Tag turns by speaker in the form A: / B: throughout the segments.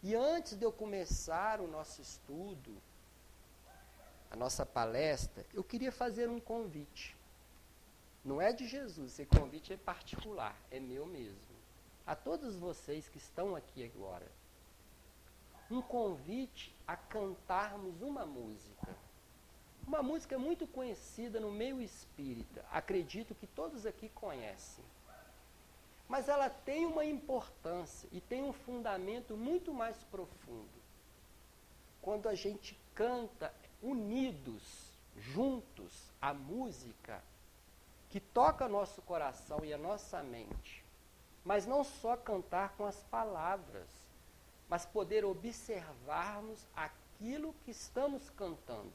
A: E antes de eu começar o nosso estudo, a nossa palestra, eu queria fazer um convite. Não é de Jesus, esse convite é particular, é meu mesmo. A todos vocês que estão aqui agora. Um convite a cantarmos uma música. Uma música muito conhecida no meio espírita. Acredito que todos aqui conhecem. Mas ela tem uma importância e tem um fundamento muito mais profundo. Quando a gente canta unidos, juntos, a música que toca nosso coração e a nossa mente. Mas não só cantar com as palavras, mas poder observarmos aquilo que estamos cantando.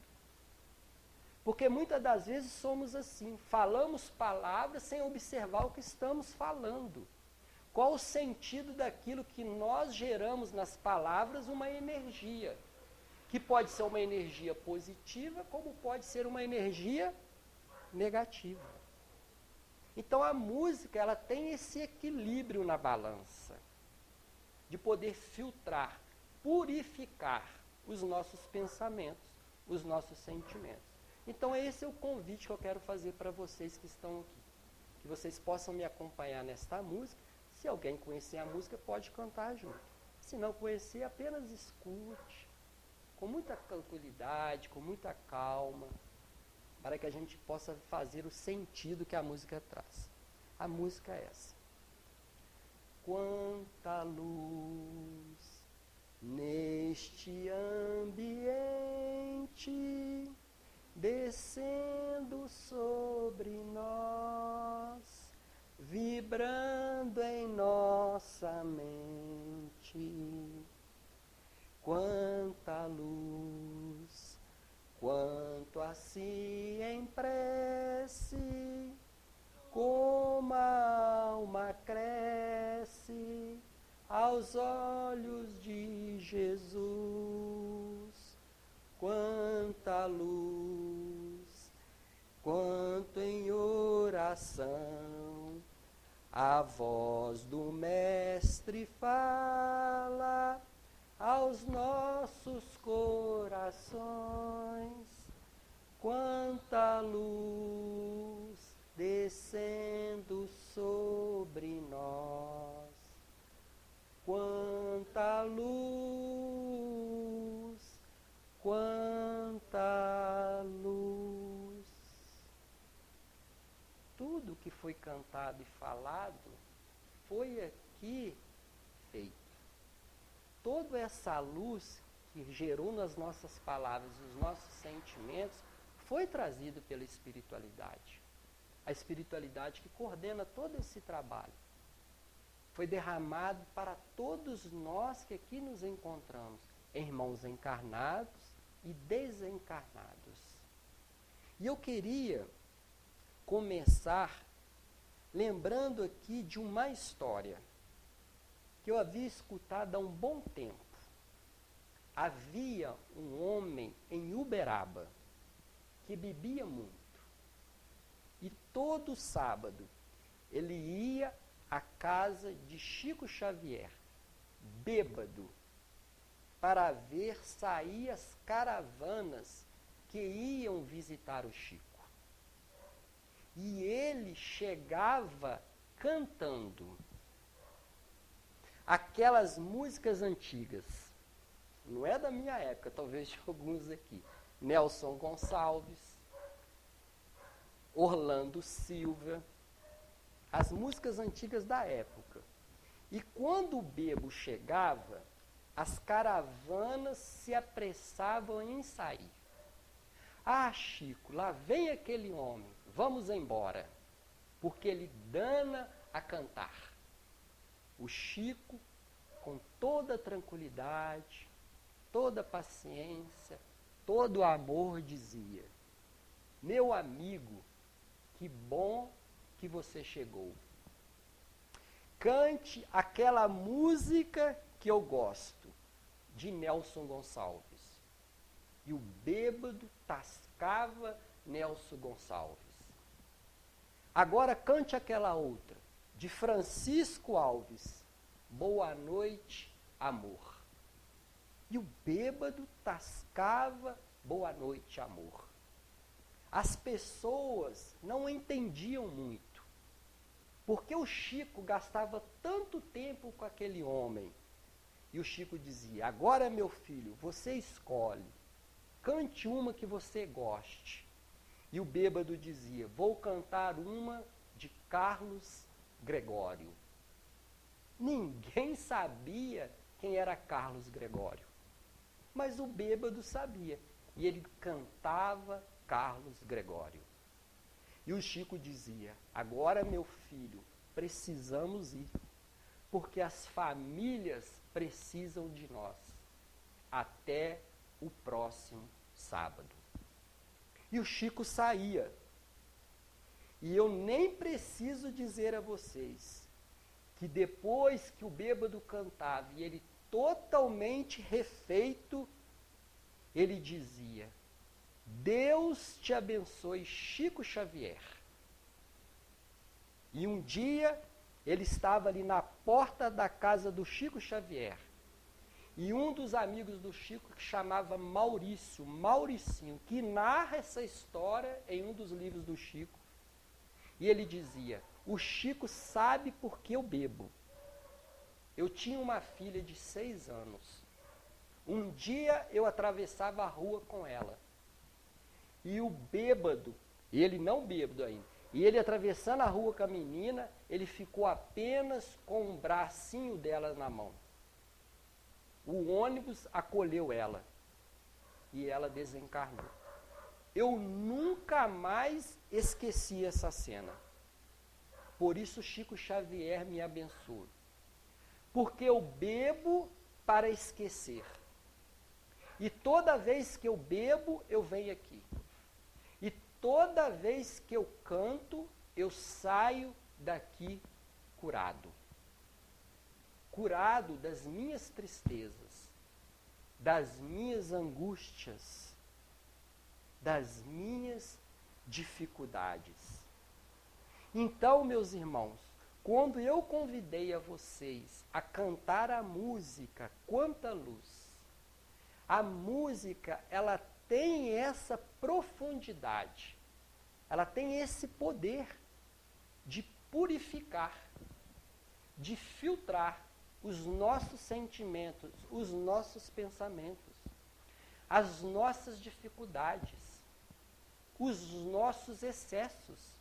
A: Porque muitas das vezes somos assim, falamos palavras sem observar o que estamos falando. Qual o sentido daquilo que nós geramos nas palavras? Uma energia, que pode ser uma energia positiva, como pode ser uma energia negativa. Então a música, ela tem esse equilíbrio na balança, de poder filtrar, purificar os nossos pensamentos, os nossos sentimentos. Então esse é o convite que eu quero fazer para vocês que estão aqui. Que vocês possam me acompanhar nesta música. Se alguém conhecer a música, pode cantar junto. Se não conhecer, apenas escute, com muita tranquilidade, com muita calma, para que a gente possa fazer o sentido que a música traz. A música é essa. Quanta luz neste ambiente, descendo sobre nós, vibrando em nossa mente. Quanta luz, quanto assim em prece, como a alma cresce aos olhos de Jesus. Quanta luz, quanto em oração a voz do Mestre fala aos nossos corações. Quanta luz descendo sobre nós. Quanta luz, quanta luz. Tudo que foi cantado e falado foi aqui feito. Toda essa luz que gerou nas nossas palavras, os nossos sentimentos, foi trazido pela espiritualidade. A espiritualidade que coordena todo esse trabalho. Foi derramado para todos nós que aqui nos encontramos, irmãos encarnados e desencarnados. E eu queria começar lembrando aqui de uma história que eu havia escutado há um bom tempo. Havia um homem em Uberaba que bebia muito. E todo sábado ele ia à casa de Chico Xavier, bêbado, para ver sair as caravanas que iam visitar o Chico. E ele chegava cantando aquelas músicas antigas. Não é da minha época, talvez de alguns aqui. Nelson Gonçalves, Orlando Silva, as músicas antigas da época. E quando o bebo chegava, as caravanas se apressavam em sair. Ah, Chico, lá vem aquele homem, vamos embora, porque ele dana a cantar. O Chico, com toda tranquilidade, toda paciência, todo amor, dizia: meu amigo, que bom que você chegou. Cante aquela música que eu gosto, de Nelson Gonçalves. E o bêbado tascava Nelson Gonçalves. Agora cante aquela outra, de Francisco Alves, Boa Noite, Amor. E o bêbado tascava boa noite, amor. As pessoas não entendiam muito, porque o Chico gastava tanto tempo com aquele homem. E o Chico dizia, agora meu filho, você escolhe, cante uma que você goste. E o bêbado dizia, vou cantar uma de Carlos Gregório. Ninguém sabia quem era Carlos Gregório, mas o bêbado sabia, e ele cantava Carlos Gregório. E o Chico dizia, agora meu filho, precisamos ir, porque as famílias precisam de nós, até o próximo sábado. E o Chico saía, e eu nem preciso dizer a vocês, que depois que o bêbado cantava, e ele totalmente refeito, ele dizia, Deus te abençoe, Chico Xavier. E um dia, ele estava ali na porta da casa do Chico Xavier, e um dos amigos do Chico, que chamava Maurício, Mauricinho, que narra essa história em um dos livros do Chico, e ele dizia, o Chico sabe por que eu bebo. Eu tinha uma filha de 6 anos. Um dia eu atravessava a rua com ela. E o bêbado, ele não bêbado ainda, e ele atravessando a rua com a menina, ele ficou apenas com um bracinho dela na mão. O ônibus acolheu ela. E ela desencarnou. Eu nunca mais esqueci essa cena. Por isso Chico Xavier me abençoa. Porque eu bebo para esquecer. E toda vez que eu bebo, eu venho aqui. E toda vez que eu canto, eu saio daqui curado. Curado das minhas tristezas, das minhas angústias, das minhas dificuldades. Então, meus irmãos, quando eu convidei a vocês a cantar a música Quanta Luz, a música, ela tem essa profundidade, ela tem esse poder de purificar, de filtrar os nossos sentimentos, os nossos pensamentos, as nossas dificuldades, os nossos excessos.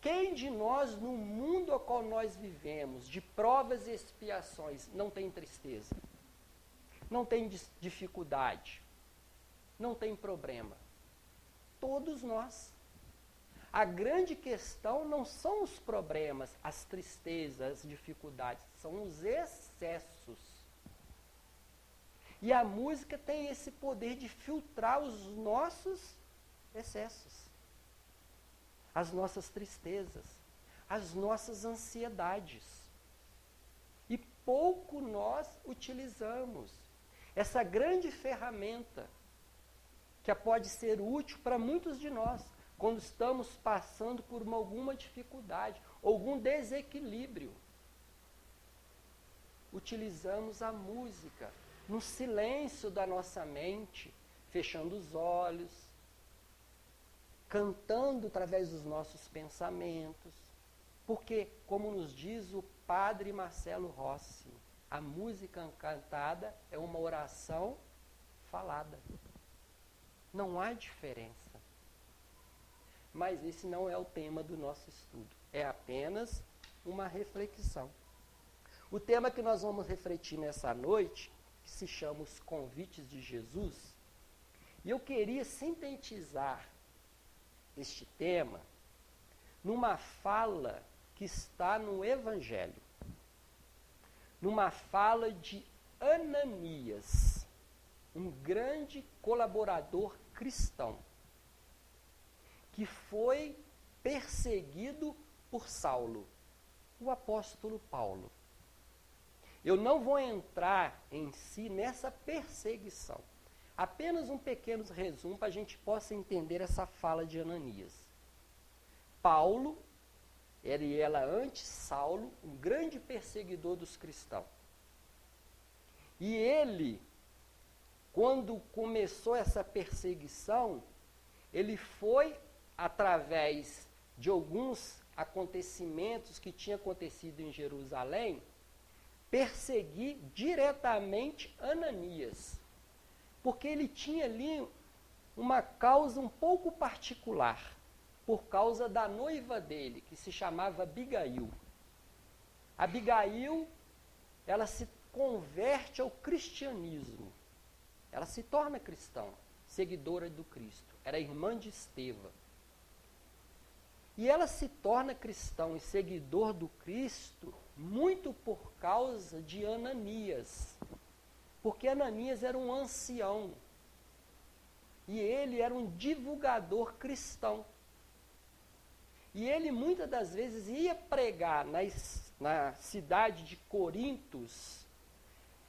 A: Quem de nós, no mundo ao qual nós vivemos, de provas e expiações, não tem tristeza? Não tem dificuldade? Não tem problema? Todos nós. A grande questão não são os problemas, as tristezas, as dificuldades, são os excessos. E a música tem esse poder de filtrar os nossos excessos, as nossas tristezas, as nossas ansiedades. E pouco nós utilizamos essa grande ferramenta que pode ser útil para muitos de nós, quando estamos passando por alguma dificuldade, algum desequilíbrio. Utilizamos a música no silêncio da nossa mente, fechando os olhos, cantando através dos nossos pensamentos. Porque, como nos diz o padre Marcelo Rossi, a música cantada é uma oração falada. Não há diferença. Mas esse não é o tema do nosso estudo. É apenas uma reflexão. O tema que nós vamos refletir nessa noite, que se chama Os Convites de Jesus, e eu queria sintetizar este tema numa fala que está no Evangelho. Numa fala de Ananias, um grande colaborador cristão, que foi perseguido por Saulo, o apóstolo Paulo. Eu não vou entrar em si nessa perseguição. Apenas um pequeno resumo para a gente possa entender essa fala de Ananias. Paulo, era antes Saulo, um grande perseguidor dos cristãos. E ele, quando começou essa perseguição, ele foi através de alguns acontecimentos que tinham acontecido em Jerusalém, perseguir diretamente Ananias. Porque ele tinha ali uma causa um pouco particular, por causa da noiva dele, que se chamava Abigail. Abigail, ela se converte ao cristianismo. Ela se torna cristã, seguidora do Cristo. Era irmã de Estevão. E ela se torna cristão e seguidor do Cristo muito por causa de Ananias. Porque Ananias era um ancião. E ele era um divulgador cristão. E ele muitas das vezes ia pregar na cidade de Corintos.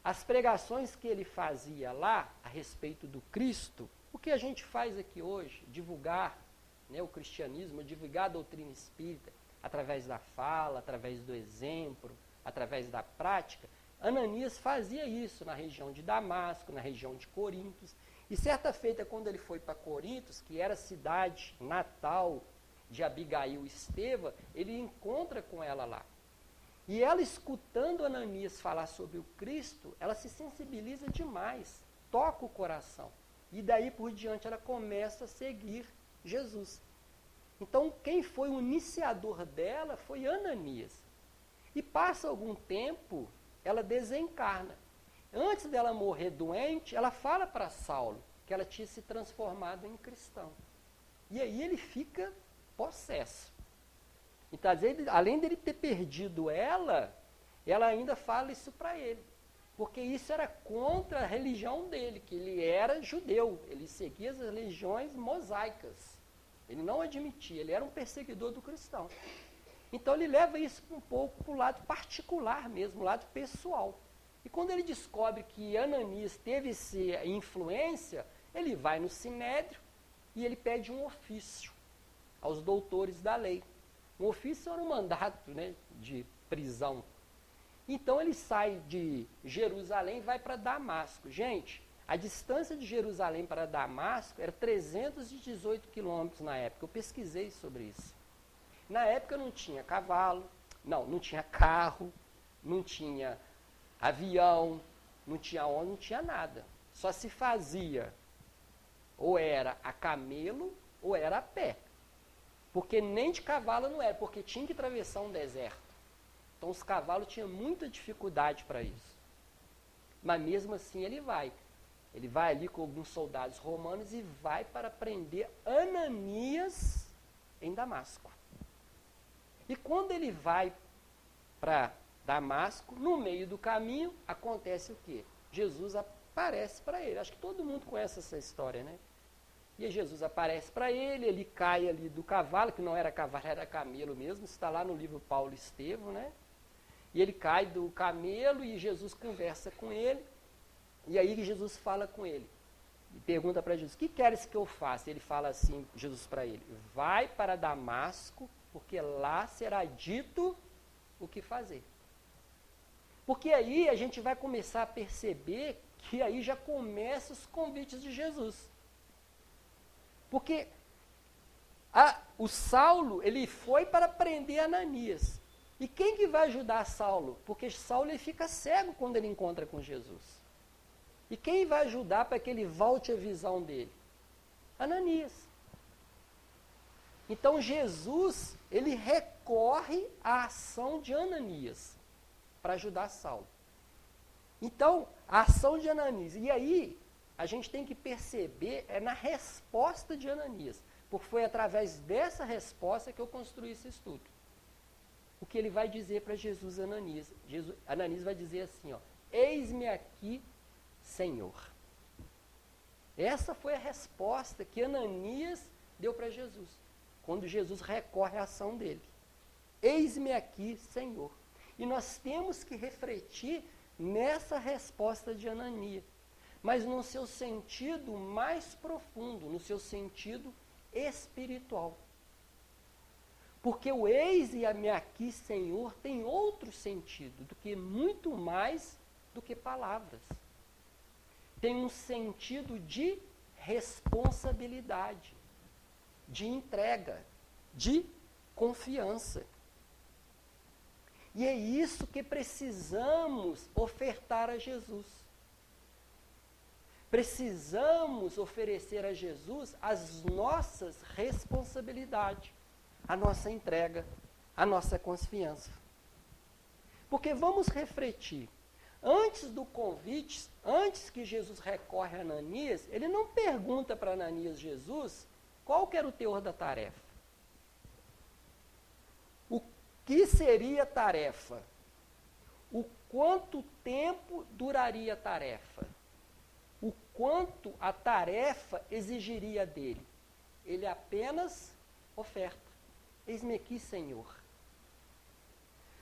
A: As pregações que ele fazia lá a respeito do Cristo, o que a gente faz aqui hoje, divulgar, né, o cristianismo, divulgar a doutrina espírita, através da fala, através do exemplo, através da prática. Ananias fazia isso na região de Damasco, na região de Corintos. E certa feita, quando ele foi para Corintos, que era a cidade natal de Abigail e Estevão, ele encontra com ela lá. E ela, escutando Ananias falar sobre o Cristo, ela se sensibiliza demais, toca o coração. E daí por diante ela começa a seguir Jesus. Então, quem foi o iniciador dela foi Ananias. E passa algum tempo, ela desencarna. Antes dela morrer doente, ela fala para Saulo que ela tinha se transformado em cristão. E aí ele fica possesso. Então, além dele ter perdido ela ainda fala isso para ele. Porque isso era contra a religião dele, que ele era judeu, ele seguia as religiões mosaicas. Ele não admitia, ele era um perseguidor do cristão. Então ele leva isso um pouco para o lado particular mesmo, o lado pessoal. E quando ele descobre que Ananias teve essa influência, ele vai no Sinédrio e ele pede um ofício aos doutores da lei. Um ofício era um mandato, né, de prisão. Então ele sai de Jerusalém e vai para Damasco. Gente, a distância de Jerusalém para Damasco era 318 quilômetros na época. Eu pesquisei sobre isso. Na época não tinha cavalo, não tinha carro, não tinha avião, não tinha ônibus, não tinha nada. Só se fazia ou era a camelo ou era a pé. Porque nem de cavalo não era, porque tinha que atravessar um deserto. Então os cavalos tinham muita dificuldade para isso. Mas mesmo assim ele vai. Ele vai ali com alguns soldados romanos e vai para prender Ananias em Damasco. E quando ele vai para Damasco, no meio do caminho, acontece o quê? Jesus aparece para ele. Acho que todo mundo conhece essa história, né? E Jesus aparece para ele, ele cai ali do cavalo, que não era cavalo, era camelo mesmo, está lá no livro Paulo e Estevão, né? E ele cai do camelo e Jesus conversa com ele, e aí Jesus fala com ele, e pergunta para Jesus, o que queres que eu faça? Ele fala assim, Jesus para ele, vai para Damasco, porque lá será dito o que fazer. Porque aí a gente vai começar a perceber que aí já começam os convites de Jesus. Porque o Saulo, ele foi para prender Ananias. E quem que vai ajudar Saulo? Porque Saulo ele fica cego quando ele encontra com Jesus. E quem vai ajudar para que ele volte a visão dele? Ananias. Então Jesus, ele recorre à ação de Ananias para ajudar Saulo. Então, a ação de Ananias. E aí, a gente tem que perceber na resposta de Ananias. Porque foi através dessa resposta que eu construí esse estudo. O que ele vai dizer para Jesus, Ananias. Ananias vai dizer assim, ó, eis-me aqui, Senhor. Essa foi a resposta que Ananias deu para Jesus, quando Jesus recorre à ação dele. Eis-me aqui, Senhor. E nós temos que refletir nessa resposta de Ananias, mas no seu sentido mais profundo, no seu sentido espiritual. Porque o eis-me aqui, Senhor, tem outro sentido do que muito mais do que palavras. Tem um sentido de responsabilidade, de entrega, de confiança. E é isso que precisamos ofertar a Jesus. Precisamos oferecer a Jesus as nossas responsabilidades, a nossa entrega, a nossa confiança. Porque vamos refletir, antes do convite, antes que Jesus recorre a Ananias, ele não pergunta para Ananias, Jesus, qual que era o teor da tarefa? O que seria a tarefa? O quanto tempo duraria a tarefa? O quanto a tarefa exigiria dele? Ele apenas oferta. Eis-me aqui, Senhor.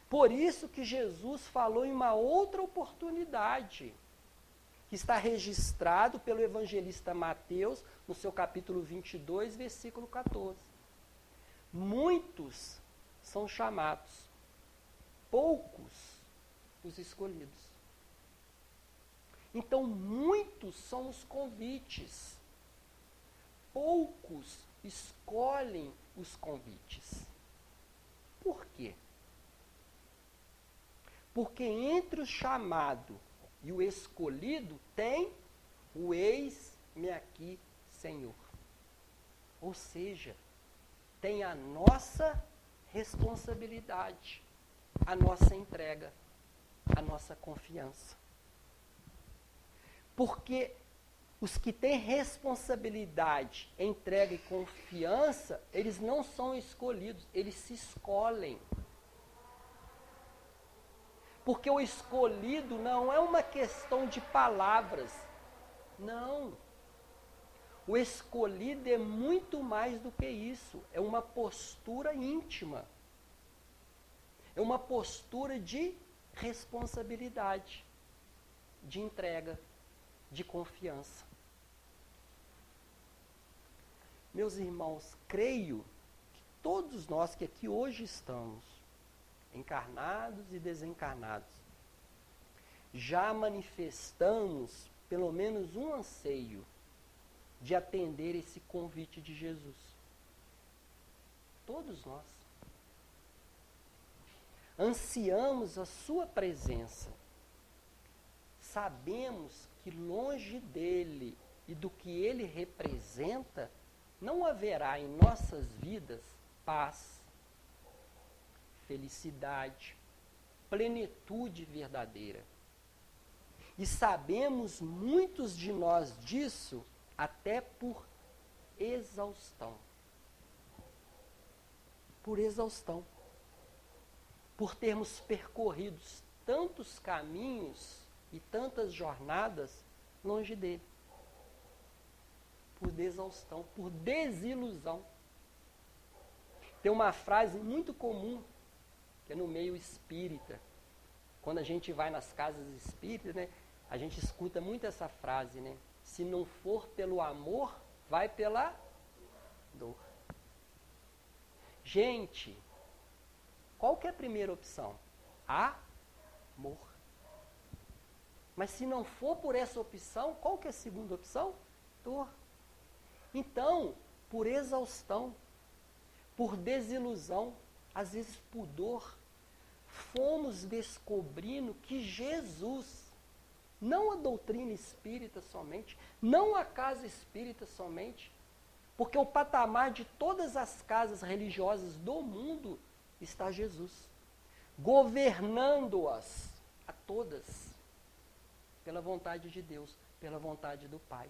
A: Por isso que Jesus falou em uma outra oportunidade, que está registrado pelo evangelista Mateus, no seu capítulo 22, versículo 14. Muitos são chamados, poucos os escolhidos. Então, muitos são os convites, poucos escolhem os convites. Por quê? Porque entre o chamado e o escolhido tem o eis-me aqui, Senhor. Ou seja, tem a nossa responsabilidade, a nossa entrega, a nossa confiança. Porque os que têm responsabilidade, entrega e confiança, eles não são escolhidos, eles se escolhem. Porque o escolhido não é uma questão de palavras. Não. O escolhido é muito mais do que isso. É uma postura íntima. É uma postura de responsabilidade, de entrega, de confiança. Meus irmãos, creio que todos nós que aqui hoje estamos, encarnados e desencarnados, já manifestamos pelo menos um anseio de atender esse convite de Jesus. Todos nós. Ansiamos a sua presença. Sabemos que longe dele e do que ele representa, não haverá em nossas vidas paz, felicidade, plenitude verdadeira. E sabemos muitos de nós disso até por exaustão. Por exaustão. Por termos percorrido tantos caminhos e tantas jornadas longe dele. Por exaustão, por desilusão. Tem uma frase muito comum, que é no meio espírita. Quando a gente vai nas casas espíritas, né, a gente escuta muito essa frase, né? Se não for pelo amor, vai pela dor. Gente, qual que é a primeira opção? Amor. Mas se não for por essa opção, qual que é a segunda opção? Dor. Então, por exaustão, por desilusão, às vezes por dor, fomos descobrindo que Jesus, não a doutrina espírita somente, não a casa espírita somente, porque o patamar de todas as casas religiosas do mundo está Jesus, governando-as a todas, pela vontade de Deus, pela vontade do Pai.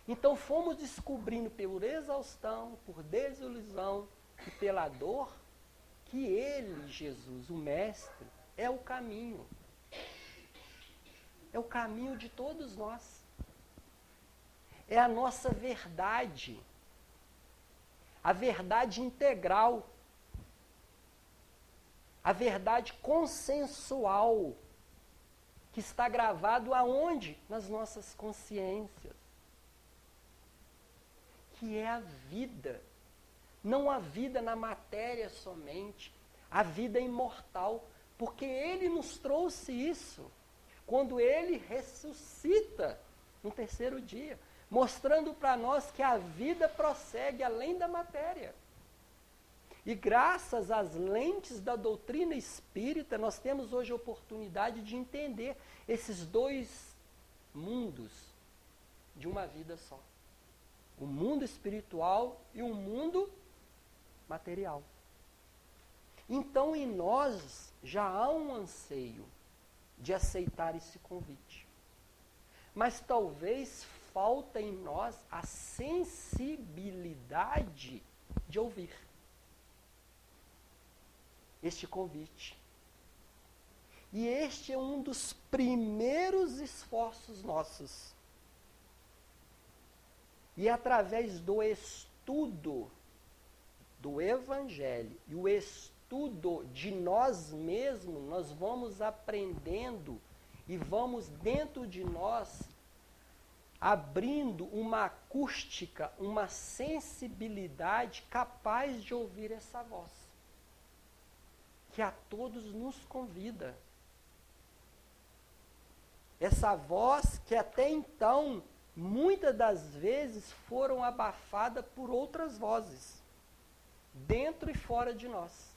A: Então fomos descobrindo por exaustão, por desilusão e pela dor, que ele, Jesus, o Mestre, é o caminho. É o caminho de todos nós. É a nossa verdade. A verdade integral. A verdade consensual. Que está gravado aonde? Nas nossas consciências. Que é a vida. Não a vida na matéria somente, a vida imortal, porque ele nos trouxe isso. quando ele ressuscita no terceiro dia, mostrando para nós que a vida prossegue além da matéria. E graças às lentes da doutrina espírita, nós temos hoje a oportunidade de entender esses dois mundos de uma vida só. O mundo espiritual e o mundo material. Então, em nós já há um anseio de aceitar esse convite. Mas talvez falta em nós a sensibilidade de ouvir este convite. E este é um dos primeiros esforços nossos. E através do estudo do Evangelho e o estudo de nós mesmos, nós vamos aprendendo e vamos dentro de nós abrindo uma acústica, uma sensibilidade capaz de ouvir essa voz, que a todos nos convida. Essa voz que até então, muitas das vezes, foram abafadas por outras vozes, dentro e fora de nós.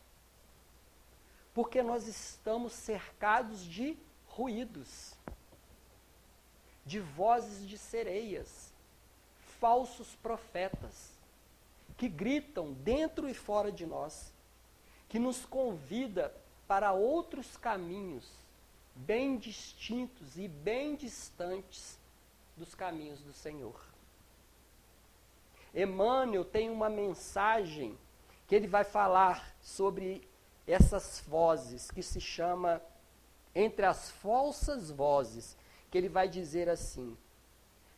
A: Porque nós estamos cercados de ruídos, de vozes de sereias, falsos profetas, que gritam dentro e fora de nós, que nos convida para outros caminhos, bem distintos e bem distantes dos caminhos do Senhor. Emmanuel tem uma mensagem que ele vai falar sobre essas vozes, que se chama Entre as Falsas Vozes, que ele vai dizer assim: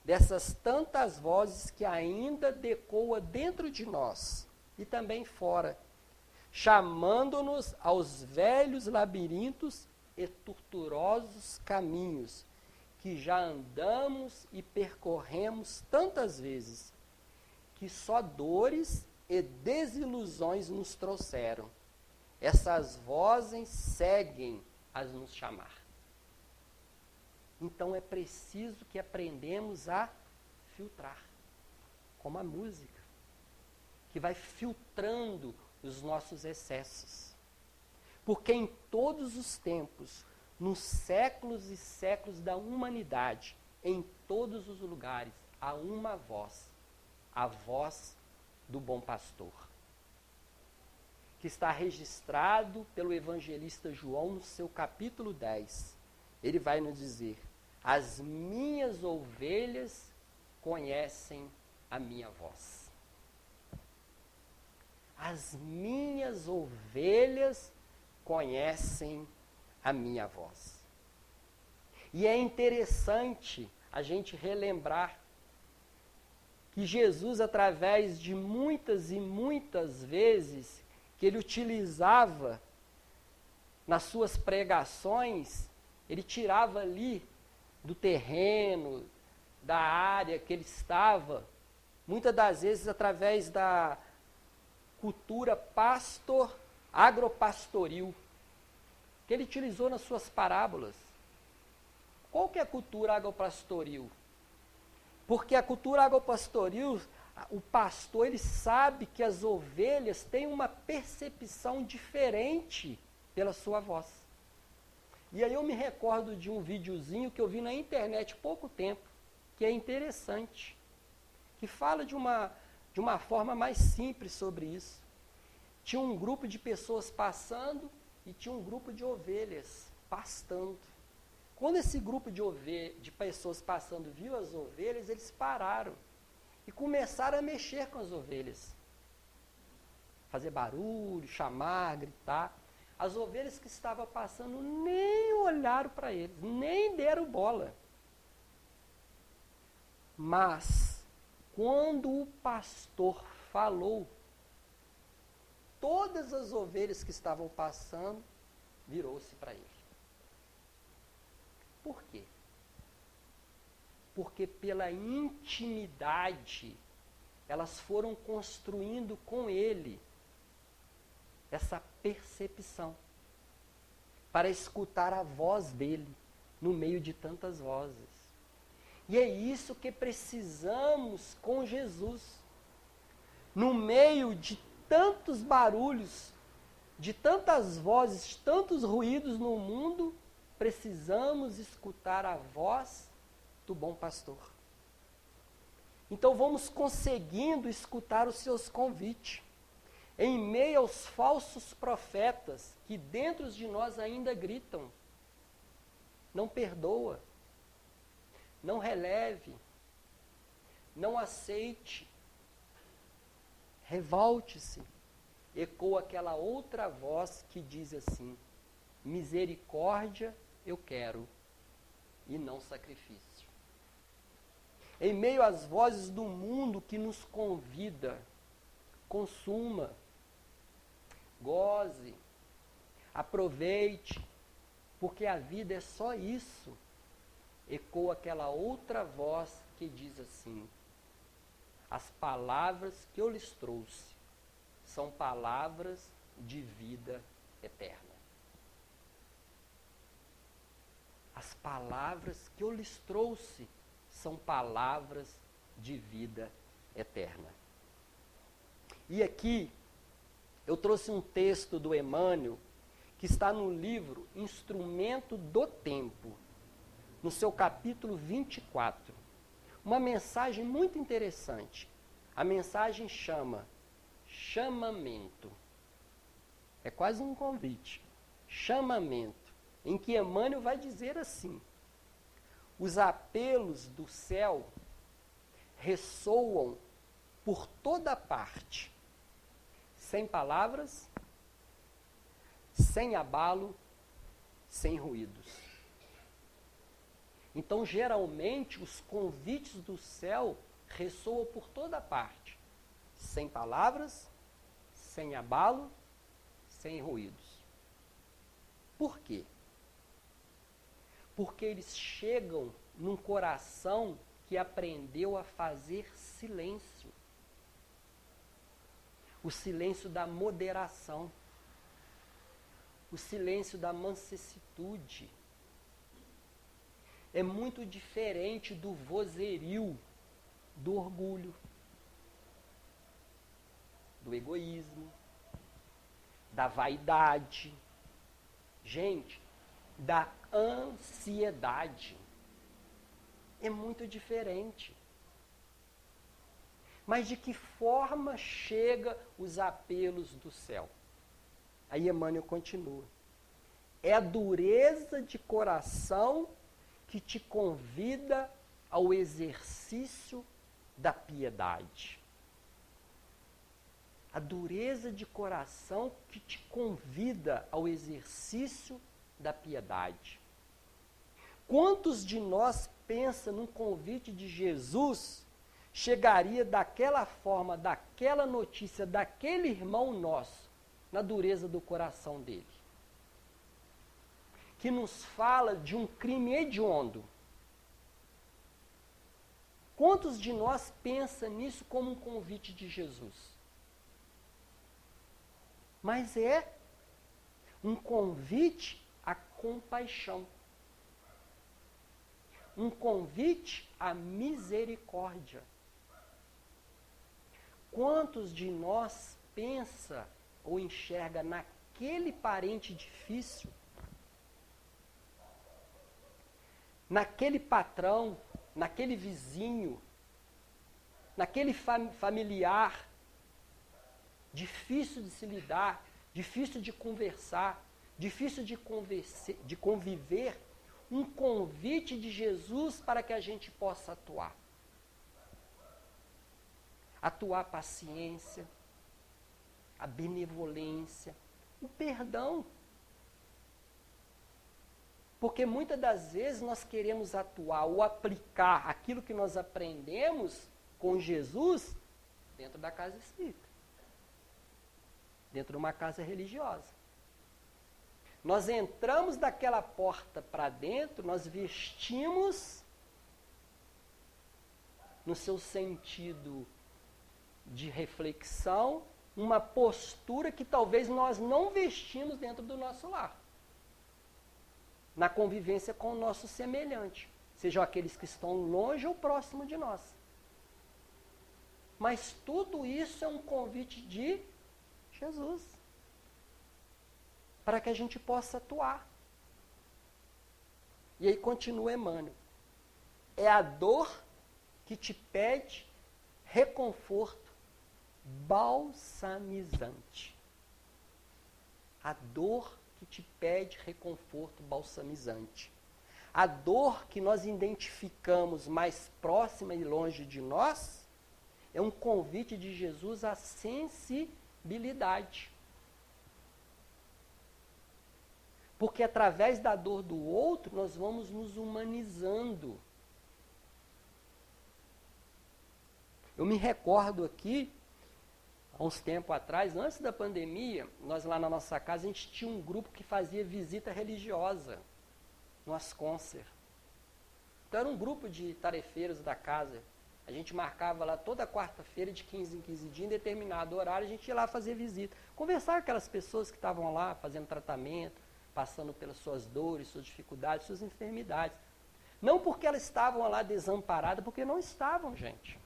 A: dessas tantas vozes que ainda decoa dentro de nós e também fora, chamando-nos aos velhos labirintos e tortuosos caminhos que já andamos e percorremos tantas vezes, que só dores e desilusões nos trouxeram. Essas vozes seguem a nos chamar. Então é preciso que aprendemos a filtrar, como a música, que vai filtrando os nossos excessos. Porque em todos os tempos, nos séculos e séculos da humanidade, em todos os lugares, há uma voz, a voz do bom pastor, que está registrado pelo evangelista João no seu capítulo 10. Ele vai nos dizer: as minhas ovelhas conhecem a minha voz. As minhas ovelhas conhecem a minha voz. E é interessante a gente relembrar que Jesus, através de muitas e muitas vezes que ele utilizava nas suas pregações, ele tirava ali do terreno, da área que ele estava, muitas das vezes através da cultura agropastoril, que ele utilizou nas suas parábolas. Qual que é a cultura agropastoril? Porque a cultura agropastoril, o pastor, ele sabe que as ovelhas têm uma percepção diferente pela sua voz. E aí eu me recordo de um videozinho que eu vi na internet há pouco tempo, que é interessante, que fala de uma forma mais simples sobre isso. Tinha um grupo de pessoas passando e tinha um grupo de ovelhas pastando. Quando esse grupo de pessoas passando viu as ovelhas, eles pararam e começaram a mexer com as ovelhas. Fazer barulho, chamar, gritar. As ovelhas que estavam passando nem olharam para eles, nem deram bola. Mas, quando o pastor falou, todas as ovelhas que estavam passando virou-se para ele. Por quê? Porque pela intimidade, elas foram construindo com ele essa percepção, para escutar a voz dele, no meio de tantas vozes. E é isso que precisamos com Jesus. No meio de tantos barulhos, de tantas vozes, tantos ruídos no mundo, precisamos escutar a voz do bom pastor. Então vamos conseguindo escutar os seus convites. Em meio aos falsos profetas que dentro de nós ainda gritam, não perdoa, não releve, não aceite, revolte-se. Ecoa aquela outra voz que diz assim: misericórdia eu quero e não sacrifício. Em meio às vozes do mundo que nos convida, consuma, goze, aproveite, porque a vida é só isso. Ecoa aquela outra voz que diz assim: as palavras que eu lhes trouxe são palavras de vida eterna. As palavras que eu lhes trouxe são palavras de vida eterna. E aqui eu trouxe um texto do Emmanuel que está no livro Instrumento do Tempo, no seu capítulo 24. Uma mensagem muito interessante. A mensagem chama chamamento. É quase um convite. Chamamento, em que Emmanuel vai dizer assim: os apelos do céu ressoam por toda parte, sem palavras, sem abalo, sem ruídos. Então, geralmente, os convites do céu ressoam por toda parte, sem palavras, sem abalo, sem ruídos. Por quê? Porque eles chegam num coração que aprendeu a fazer silêncio. O silêncio da moderação. O silêncio da mansuetude. É muito diferente do vozerio, do orgulho, do egoísmo, da vaidade. Gente, da ansiedade. É muito diferente. Mas de que forma chega os apelos do céu? Aí Emmanuel continua. É a dureza de coração que te convida ao exercício da piedade. A dureza de coração que te convida ao exercício da piedade. Quantos de nós pensa num convite de Jesus chegaria daquela forma, daquela notícia, daquele irmão nosso, na dureza do coração dele? Que nos fala de um crime hediondo. Quantos de nós pensa nisso como um convite de Jesus? Mas é um convite à compaixão. Um convite à misericórdia. Quantos de nós pensa ou enxerga naquele parente difícil, naquele patrão, naquele vizinho, naquele familiar difícil de se lidar, difícil de conversar, difícil de conviver, um convite de Jesus para que a gente possa atuar. Atuar a paciência, a benevolência, o perdão. Porque muitas das vezes nós queremos atuar ou aplicar aquilo que nós aprendemos com Jesus dentro da casa espírita, dentro de uma casa religiosa. Nós entramos daquela porta para dentro, nós vestimos, no seu sentido de reflexão, uma postura que talvez nós não vestimos dentro do nosso lar. na convivência com o nosso semelhante, sejam aqueles que estão longe ou próximo de nós. Mas tudo isso é um convite de Jesus, para que a gente possa atuar. E aí continua Emmanuel. É a dor que te pede reconforto balsamizante. A dor que te pede reconforto balsamizante. A dor que nós identificamos mais próxima e longe de nós é um convite de Jesus à sensibilidade. Porque através da dor do outro, nós vamos nos humanizando. Eu me recordo aqui, há uns tempos atrás, antes da pandemia, nós lá na nossa casa, a gente tinha um grupo que fazia visita religiosa no Asconcer. Então era um grupo de tarefeiros da casa. A gente marcava lá toda quarta-feira, de 15 em 15 dias, em determinado horário, a gente ia lá fazer visita. Conversar com aquelas pessoas que estavam lá fazendo tratamento, passando pelas suas dores, suas dificuldades, suas enfermidades. Não porque elas estavam lá desamparadas, porque não estavam, gente.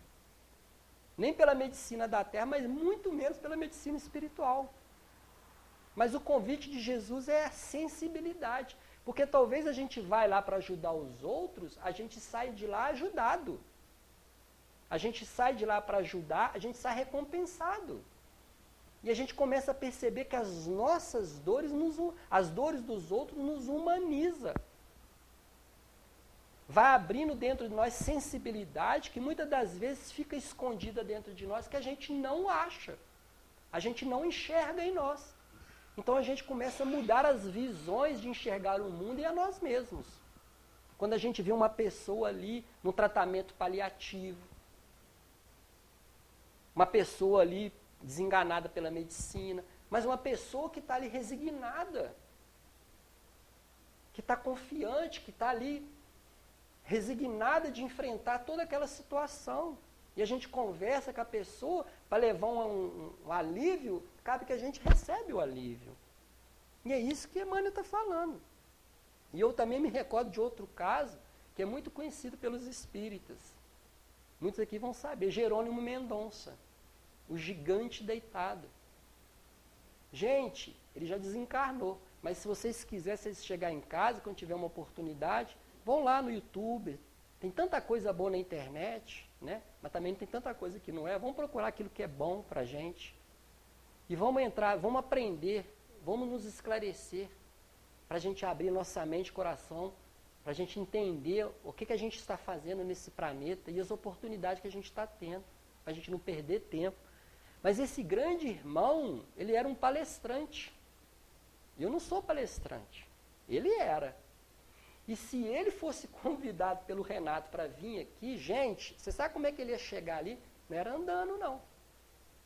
A: Nem pela medicina da terra, mas muito menos pela medicina espiritual. Mas o convite de Jesus é a sensibilidade. Porque talvez a gente vai lá para ajudar os outros, a gente sai de lá ajudado. A gente sai de lá para ajudar, a gente sai recompensado. E a gente começa a perceber que as nossas dores, as dores dos outros nos humaniza. Vai abrindo dentro de nós sensibilidade que muitas das vezes fica escondida dentro de nós, que a gente não acha. A gente não enxerga em nós. Então a gente começa a mudar as visões de enxergar o mundo e a nós mesmos. Quando a gente vê uma pessoa ali no tratamento paliativo, uma pessoa ali desenganada pela medicina, mas uma pessoa que está ali resignada, que está confiante, que está ali resignada de enfrentar toda aquela situação. E a gente conversa com a pessoa para levar um alívio, cabe que a gente recebe o alívio. E é isso que Emmanuel está falando. E eu também me recordo de outro caso, que é muito conhecido pelos espíritas. Muitos aqui vão saber, Jerônimo Mendonça, o gigante deitado. Gente, ele já desencarnou, mas se vocês quiserem, se vocês chegarem em casa, quando tiver uma oportunidade, vão lá no YouTube, tem tanta coisa boa na internet, né? Mas também tem tanta coisa que não é. Vamos procurar aquilo que é bom para a gente. E vamos entrar, vamos aprender, vamos nos esclarecer, para a gente abrir nossa mente e coração, para a gente entender o que a gente está fazendo nesse planeta e as oportunidades que a gente está tendo, para a gente não perder tempo. Mas esse grande irmão, ele era um palestrante. Eu não sou palestrante. Ele era. E se ele fosse convidado pelo Renato para vir aqui, gente, você sabe como é que ele ia chegar ali? Não era andando, não.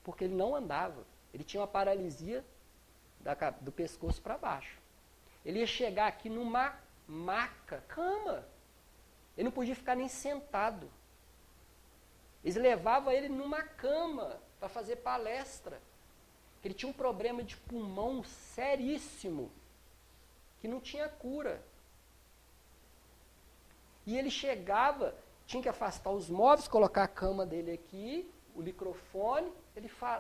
A: Porque ele não andava. Ele tinha uma paralisia do pescoço para baixo. Ele ia chegar aqui numa maca, cama. Ele não podia ficar nem sentado. Eles levavam ele numa cama para fazer palestra. Ele tinha um problema de pulmão seríssimo, que não tinha cura. E ele chegava, tinha que afastar os móveis, colocar a cama dele aqui, o microfone.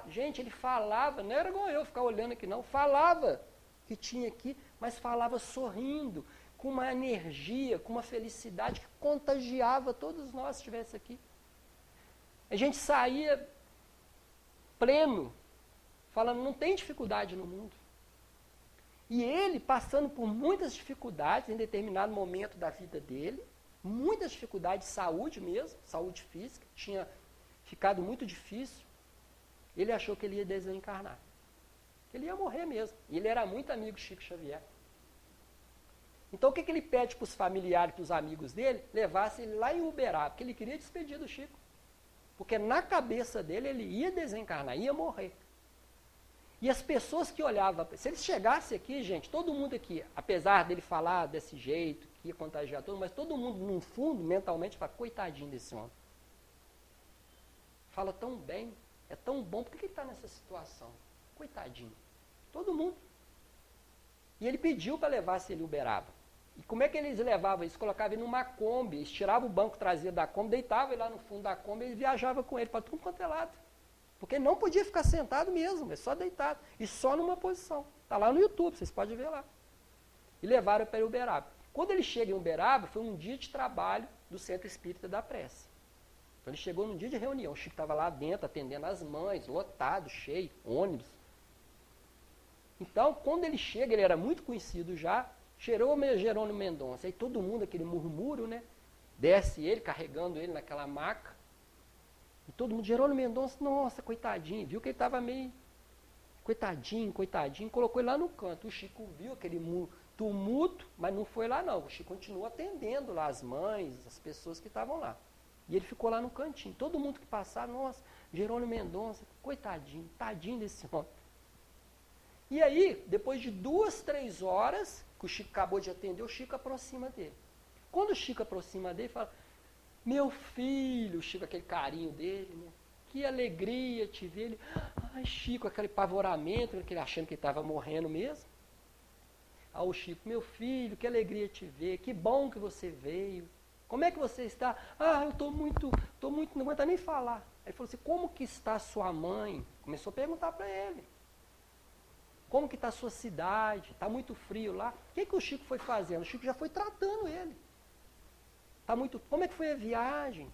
A: Gente, ele falava, não era igual eu ficar olhando aqui não, falava que tinha aqui, mas falava sorrindo, com uma energia, com uma felicidade que contagiava todos nós que estivessem aqui. A gente saía pleno, falando, não tem dificuldade no mundo. E ele, passando por muitas dificuldades em determinado momento da vida dele, muitas dificuldades de saúde mesmo, saúde física, tinha ficado muito difícil, ele achou que ele ia desencarnar. Que ele ia morrer mesmo. E ele era muito amigo de Chico Xavier. Então o que ele pede para os familiares, para os amigos dele? Levasse ele lá em Uberaba, porque ele queria despedir do Chico. Porque na cabeça dele ele ia desencarnar, ia morrer. E as pessoas que olhavam, se ele chegasse aqui, gente, todo mundo aqui, apesar dele falar desse jeito, que ia contagiar todo, mas todo mundo, no fundo, mentalmente, fala, coitadinho desse homem. Fala tão bem, é tão bom, por que ele está nessa situação? Coitadinho. Todo mundo. E ele pediu para levar-se ele Uberaba. E como é que eles levavam isso? Colocavam ele numa Kombi, eles tiravam o banco traseiro da Kombi, deitavam ele lá no fundo da Kombi e viajavam com ele para tudo quanto é lado. Porque não podia ficar sentado mesmo, é só deitado. E só numa posição. Está lá no YouTube, vocês podem ver lá. E levaram para Uberaba. Quando ele chega em Uberaba, foi um dia de trabalho do Centro Espírita da Prece. Então ele chegou num dia de reunião, o Chico estava lá dentro, atendendo as mães, lotado, cheio, ônibus. Então, quando ele chega, ele era muito conhecido já, cheirou o Jerônimo Mendonça. Aí todo mundo, aquele murmúrio, né? Desce ele, carregando ele naquela maca. E todo mundo, Jerônimo Mendonça, nossa, coitadinho. Viu que ele estava meio coitadinho, colocou ele lá no canto. O Chico viu aquele tumulto, mas não foi lá não. O Chico continuou atendendo lá as mães, as pessoas que estavam lá. E ele ficou lá no cantinho. Todo mundo que passava, nossa, Jerônimo Mendonça, coitadinho, tadinho desse homem. E aí, depois de 2, 3 horas, que o Chico acabou de atender, o Chico aproxima dele. Quando o Chico aproxima dele, fala, meu filho, o Chico, aquele carinho dele, né? Que alegria te ver. Ele, ai, Chico, aquele pavoramento, aquele achando que ele estava morrendo mesmo. Aí o Chico, meu filho, que alegria te ver, que bom que você veio. Como é que você está? Ah, eu estou muito, não aguento nem falar. Aí ele falou assim, como que está sua mãe? Começou a perguntar para ele. Como que está a sua cidade? Está muito frio lá? O que o Chico foi fazendo? O Chico já foi tratando ele. Como é que foi a viagem?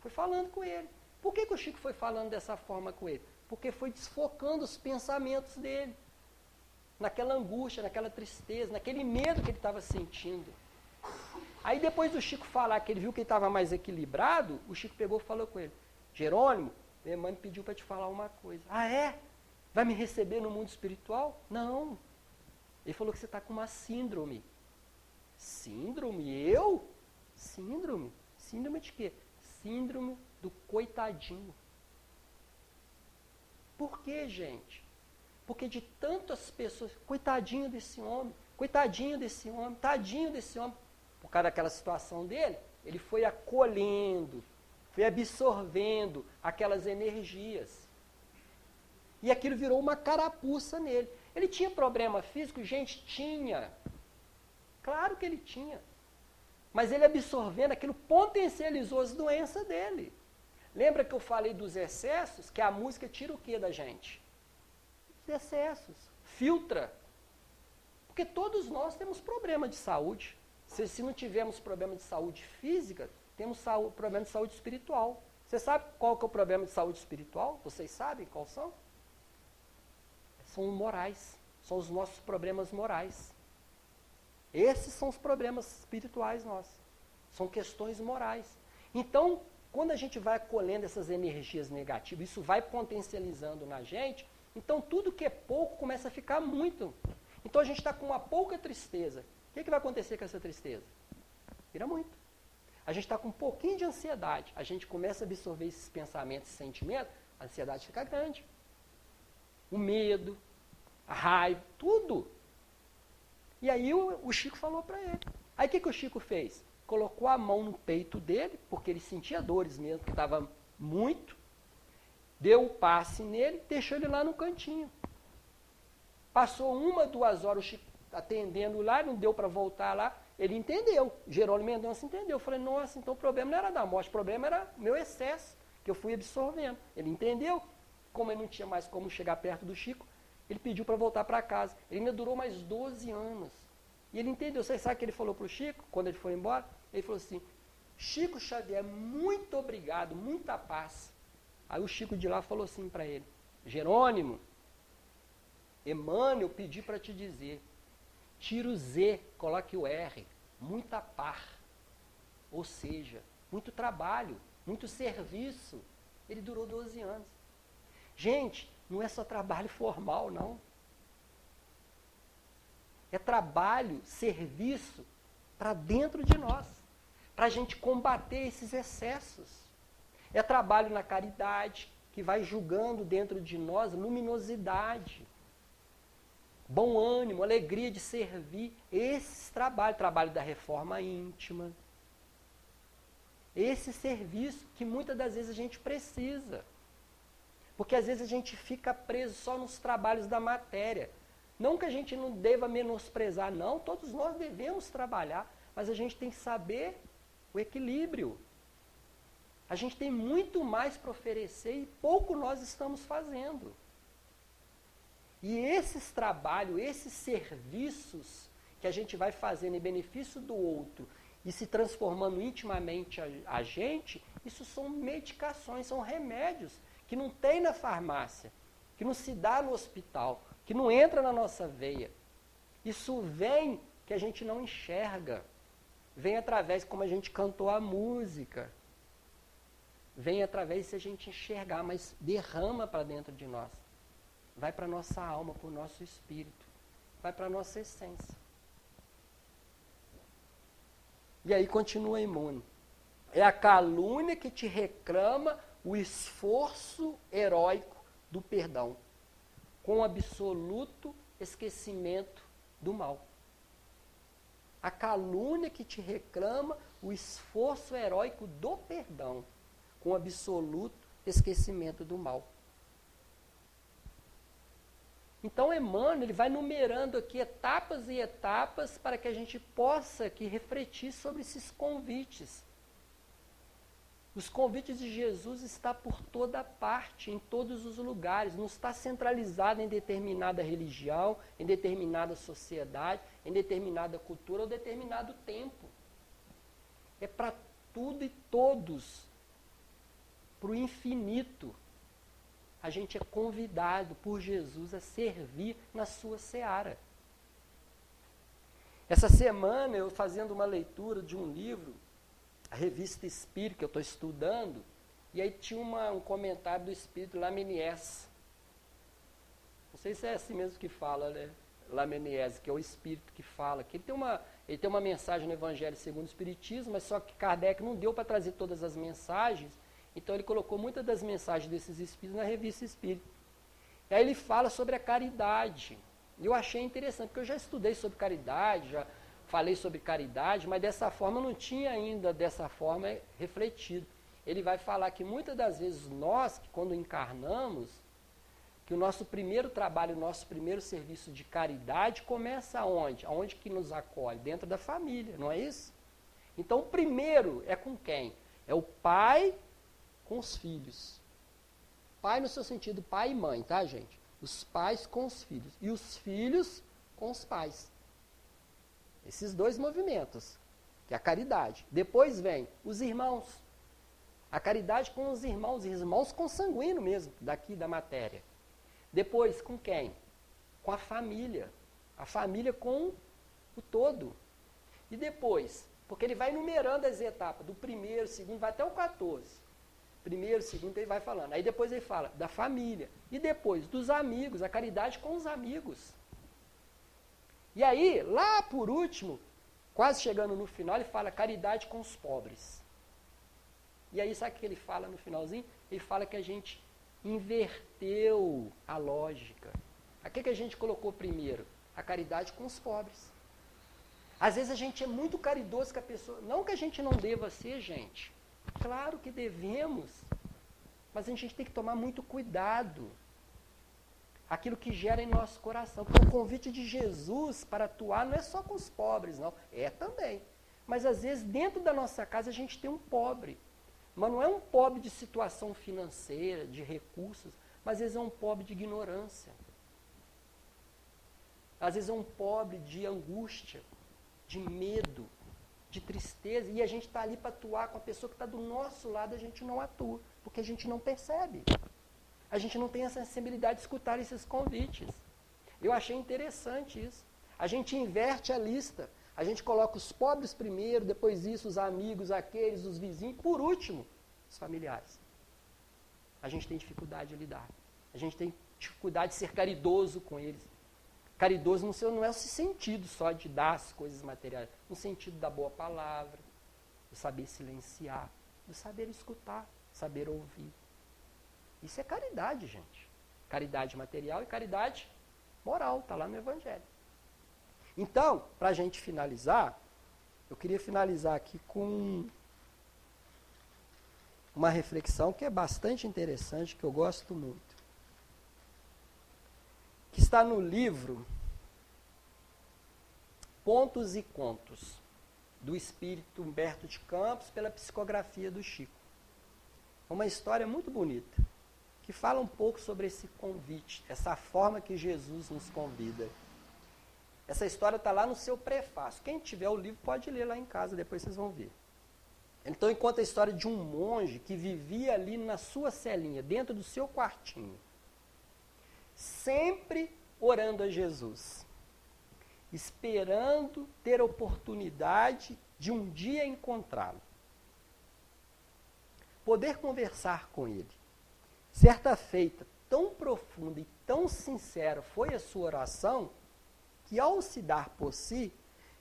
A: Foi falando com ele. Por que o Chico foi falando dessa forma com ele? Porque foi desfocando os pensamentos dele. Naquela angústia, naquela tristeza, naquele medo que ele estava sentindo. Aí depois do Chico falar que ele viu que ele estava mais equilibrado, o Chico pegou e falou com ele, Jerônimo, minha mãe pediu para te falar uma coisa. Ah, é? Vai me receber no mundo espiritual? Não. Ele falou que você está com uma síndrome. Síndrome? Eu? Síndrome? Síndrome de quê? Síndrome do coitadinho. Por quê, gente? Porque de tantas pessoas, coitadinho desse homem, tadinho desse homem, por causa daquela situação dele, ele foi acolhendo, foi absorvendo aquelas energias. E aquilo virou uma carapuça nele. Ele tinha problema físico? Gente, tinha. Claro que ele tinha. Mas ele absorvendo aquilo potencializou as doenças dele. Lembra que eu falei dos excessos? Que a música tira o que da gente? Os excessos. Filtra. Porque todos nós temos problema de saúde. Se não tivermos problema de saúde física, temos problema de saúde espiritual. Você sabe qual que é o problema de saúde espiritual? Vocês sabem qual são? São morais. São os nossos problemas morais. Esses são os problemas espirituais nossos. São questões morais. Então, quando a gente vai acolhendo essas energias negativas, isso vai potencializando na gente, então tudo que é pouco começa a ficar muito. Então a gente está com uma pouca tristeza. O que vai acontecer com essa tristeza? Vira muito. A gente está com um pouquinho de ansiedade. A gente começa a absorver esses pensamentos, esses sentimentos, a ansiedade fica grande. O medo, a raiva, tudo. E aí o Chico falou para ele. Aí o que o Chico fez? Colocou a mão no peito dele, porque ele sentia dores mesmo, que estava muito. Deu o passe nele, deixou ele lá no cantinho. Passou 1, 2 horas o Chico atendendo lá, não deu para voltar lá. Ele entendeu, Jerônimo Mendonça entendeu. Eu falei, nossa, então o problema não era da morte, o problema era meu excesso, que eu fui absorvendo. Ele entendeu, como ele não tinha mais como chegar perto do Chico, ele pediu para voltar para casa. Ele ainda durou mais 12 anos. E ele entendeu. Vocês sabem o que ele falou para o Chico, quando ele foi embora? Ele falou assim, Chico Xavier, muito obrigado, muita paz. Aí o Chico de lá falou assim para ele, Jerônimo, Emmanuel pedi para te dizer, tira o Z, coloque o R, muita par. Ou seja, muito trabalho, muito serviço. Ele durou 12 anos. Gente, não é só trabalho formal, não. É trabalho, serviço para dentro de nós, para a gente combater esses excessos. É trabalho na caridade, que vai julgando dentro de nós luminosidade, bom ânimo, alegria de servir. Esse trabalho da reforma íntima, esse serviço que muitas das vezes a gente precisa. Porque às vezes a gente fica preso só nos trabalhos da matéria. Não que a gente não deva menosprezar, não, todos nós devemos trabalhar, mas a gente tem que saber o equilíbrio. A gente tem muito mais para oferecer e pouco nós estamos fazendo. E esses trabalhos, esses serviços que a gente vai fazendo em benefício do outro e se transformando intimamente a gente, isso são medicações, são remédios que não tem na farmácia, que não se dá no hospital, que não entra na nossa veia. Isso vem que a gente não enxerga. Vem através, como a gente cantou a música. Vem através se a gente enxergar, mas derrama para dentro de nós. Vai para a nossa alma, para o nosso espírito. Vai para a nossa essência. E aí continua Emmanuel. É a calúnia que te reclama o esforço heróico do perdão, com absoluto esquecimento do mal. A calúnia que te reclama o esforço heróico do perdão, com absoluto esquecimento do mal. Então, Emmanuel, ele vai numerando aqui etapas e etapas para que a gente possa aqui refletir sobre esses convites. Os convites de Jesus estão por toda parte, em todos os lugares. Não está centralizado em determinada religião, em determinada sociedade, em determinada cultura ou determinado tempo. É para tudo e todos, para o infinito. A gente é convidado por Jesus a servir na sua seara. Essa semana, eu fazendo uma leitura de um livro, a Revista Espírita, que eu estou estudando, e aí tinha um comentário do Espírito Lameniès. Não sei se é assim mesmo que fala, né? Lameniès, que é o Espírito que fala. Que ele tem uma mensagem no Evangelho segundo o Espiritismo, mas só que Kardec não deu para trazer todas as mensagens, então ele colocou muitas das mensagens desses Espíritos na Revista Espírita. E aí ele fala sobre a caridade. E eu achei interessante, porque eu já estudei sobre caridade, já falei sobre caridade, mas dessa forma eu não tinha ainda dessa forma refletido. Ele vai falar que muitas das vezes nós, que quando encarnamos, que o nosso primeiro trabalho, o nosso primeiro serviço de caridade começa aonde? Aonde que nos acolhe? Dentro da família, não é isso? Então o primeiro é com quem? É o pai com os filhos. Pai no seu sentido pai e mãe, tá, gente? Os pais com os filhos. E os filhos com os pais. Esses dois movimentos, que é a caridade. Depois vem os irmãos. A caridade com os irmãos consanguíneos mesmo, daqui da matéria. Depois, com quem? Com a família com o todo. E depois, porque ele vai numerando as etapas, do primeiro, segundo, vai até o 14. Primeiro, segundo, ele vai falando. Aí depois ele fala da família. E depois, dos amigos, a caridade com os amigos. E aí, lá por último, quase chegando no final, ele fala caridade com os pobres. E aí, sabe o que ele fala no finalzinho? Ele fala que a gente inverteu a lógica. O que a gente colocou primeiro? A caridade com os pobres. Às vezes a gente é muito caridoso com a pessoa. Não que a gente não deva ser, gente. Claro que devemos. Mas a gente tem que tomar muito cuidado. Aquilo que gera em nosso coração. Porque o convite de Jesus para atuar não é só com os pobres, não. É também. Mas às vezes dentro da nossa casa a gente tem um pobre. Mas não é um pobre de situação financeira, de recursos, mas às vezes é um pobre de ignorância. Às vezes é um pobre de angústia, de medo, de tristeza, e a gente está ali para atuar com a pessoa que está do nosso lado, a gente não atua, porque a gente não percebe. A gente não tem a sensibilidade de escutar esses convites. Eu achei interessante isso. A gente inverte a lista. A gente coloca os pobres primeiro, depois isso, os amigos, aqueles, os vizinhos, por último, os familiares. A gente tem dificuldade de lidar. A gente tem dificuldade de ser caridoso com eles. Caridoso não é o sentido só de dar as coisas materiais, no sentido da boa palavra, do saber silenciar, do saber escutar, saber ouvir. Isso é caridade, gente. Caridade material e caridade moral, está lá no Evangelho. Então, para a gente finalizar, eu queria finalizar aqui com uma reflexão que é bastante interessante, que eu gosto muito. Que está no livro Pontos e Contos, do espírito Humberto de Campos, pela psicografia do Chico. Uma história muito bonita, que fala um pouco sobre esse convite, essa forma que Jesus nos convida. Essa história está lá no seu prefácio. Quem tiver o livro pode ler lá em casa, depois vocês vão ver. Então, ele conta a história de um monge que vivia ali na sua celinha, dentro do seu quartinho, sempre orando a Jesus, esperando ter a oportunidade de um dia encontrá-lo, poder conversar com ele. Certa feita, tão profunda e tão sincera foi a sua oração, que ao se dar por si,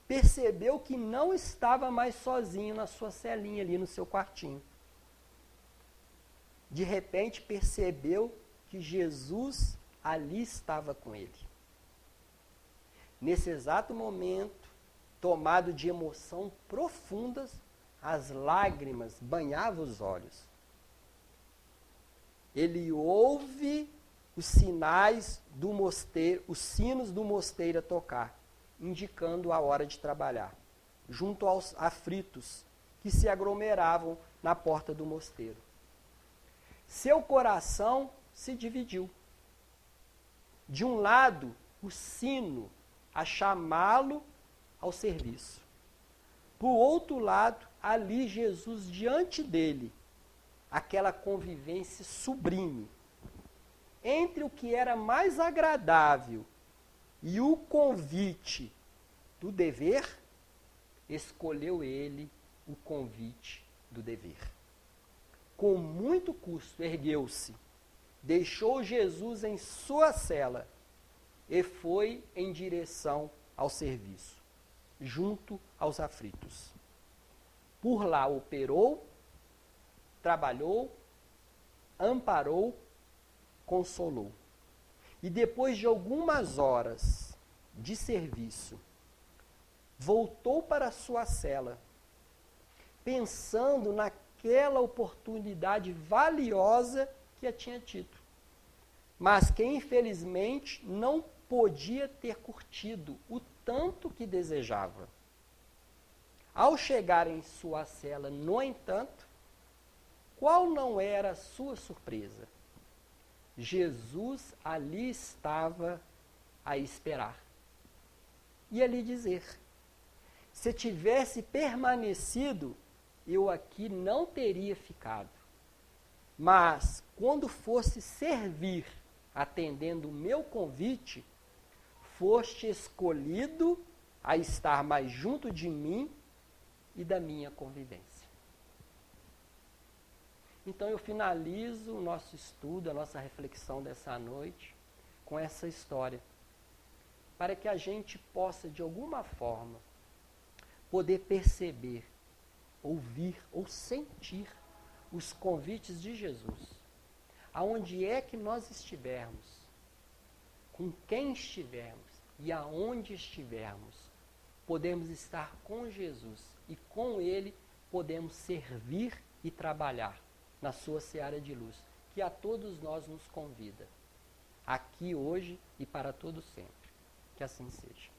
A: percebeu que não estava mais sozinho na sua celinha ali no seu quartinho. De repente percebeu que Jesus ali estava com ele. Nesse exato momento, tomado de emoção profundas, as lágrimas banhavam os olhos. Ele ouve os sinais do mosteiro, os sinos do mosteiro a tocar, indicando a hora de trabalhar, junto aos aflitos que se aglomeravam na porta do mosteiro. Seu coração se dividiu. De um lado, o sino a chamá-lo ao serviço. Por outro lado, ali Jesus diante dele, aquela convivência sublime entre o que era mais agradável e o convite do dever, escolheu ele o convite do dever. Com muito custo, ergueu-se, deixou Jesus em sua cela e foi em direção ao serviço, junto aos aflitos. Por lá operou, trabalhou, amparou, consolou. E depois de algumas horas de serviço, voltou para a sua cela, pensando naquela oportunidade valiosa que a tinha tido, mas que infelizmente não podia ter curtido o tanto que desejava. Ao chegar em sua cela, no entanto, qual não era a sua surpresa? Jesus ali estava a esperar. E ali dizer, se tivesse permanecido, eu aqui não teria ficado. Mas, quando fosse servir, atendendo o meu convite, foste escolhido a estar mais junto de mim e da minha convivência. Então eu finalizo o nosso estudo, a nossa reflexão dessa noite, com essa história, para que a gente possa, de alguma forma, poder perceber, ouvir ou sentir os convites de Jesus. Aonde é que nós estivermos, com quem estivermos e aonde estivermos, podemos estar com Jesus e com Ele podemos servir e trabalhar na sua seara de luz, que a todos nós nos convida, aqui hoje e para todo sempre. Que assim seja.